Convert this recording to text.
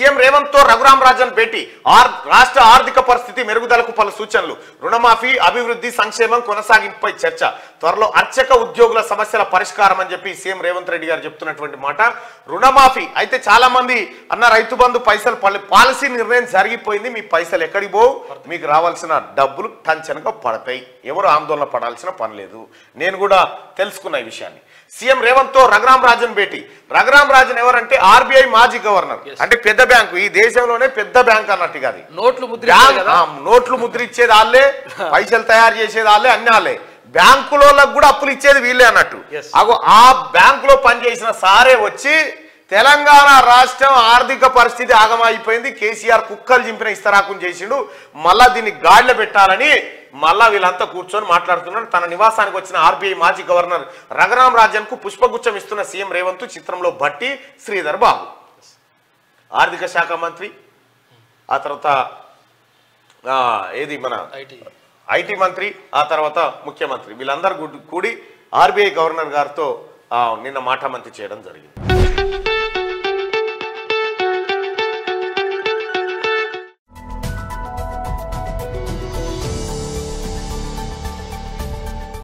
CM Revanth తో రఘురాం రాజన్ భేటీ రాష్ట్ర ఆర్థిక పరిస్థితి మెరుగుదలకు పలు సూచనలు రుణమాఫీ అభివృద్ధి సంక్షేమం కొనసాగింపుపై చర్చ త్వరలో అర్చక ఉద్యోగుల సమస్యల పరిష్కారం అని చెప్పి సీఎం రేవంత్ రెడ్డి గారు చెప్తున్నటువంటి మాట రుణమాఫీ అయితే చాలా మంది అన్న రైతు బంధు పైసలు పాలసీ నిర్ణయం జరిగిపోయింది మీ పైసలు ఎక్కడికి పోవు మీకు రావాల్సిన డబ్బులు టంచనగా పడతాయి ఎవరు ఆందోళన పడాల్సిన పని లేదు నేను కూడా తెలుసుకున్న ఈ విషయాన్ని సీఎం రేవంత్ తో రఘురాం రాజన్ భేటీ రఘురాం రాజన్ ఎవరంటే ఆర్బీఐ మాజీ గవర్నర్ అంటే పెద్ద బ్యాంకు ఈ దేశంలోనే పెద్ద బ్యాంక్ అన్నట్టు కాదు నోట్లు ముద్ర ఇచ్చేది వాళ్ళే పైసలు తయారు చేసేది వాళ్ళే అన్ని వాళ్ళే బ్యాంకులకు కూడా అప్పులు ఇచ్చేది వీళ్ళే అన్నట్టు అగో ఆ బ్యాంకులో పనిచేసిన సారే వచ్చి తెలంగాణ రాష్ట్రం ఆర్థిక పరిస్థితి ఆగమైపోయింది కేసీఆర్ కుక్కలు చింపిన ఇస్తరాకం చేసిండు మళ్ళా దీన్ని గాడిలో పెట్టాలని మళ్ళా వీళ్ళంతా కూర్చొని మాట్లాడుతున్నారు తన నివాసానికి వచ్చిన ఆర్బీఐ మాజీ గవర్నర్ రఘురాం రాజన్ కు పుష్పగుచ్చం ఇస్తున్న సీఎం రేవంత్ చిత్రంలో భట్టి శ్రీధర్ బాబు ఆర్థిక శాఖ మంత్రి ఆ తర్వాత ఏది మన ఐటీ మంత్రి ఆ తర్వాత ముఖ్యమంత్రి వీళ్ళందరూ కూడి ఆర్బీఐ గవర్నర్ గారితో నిన్న మాటామంతి చేయడం జరిగింది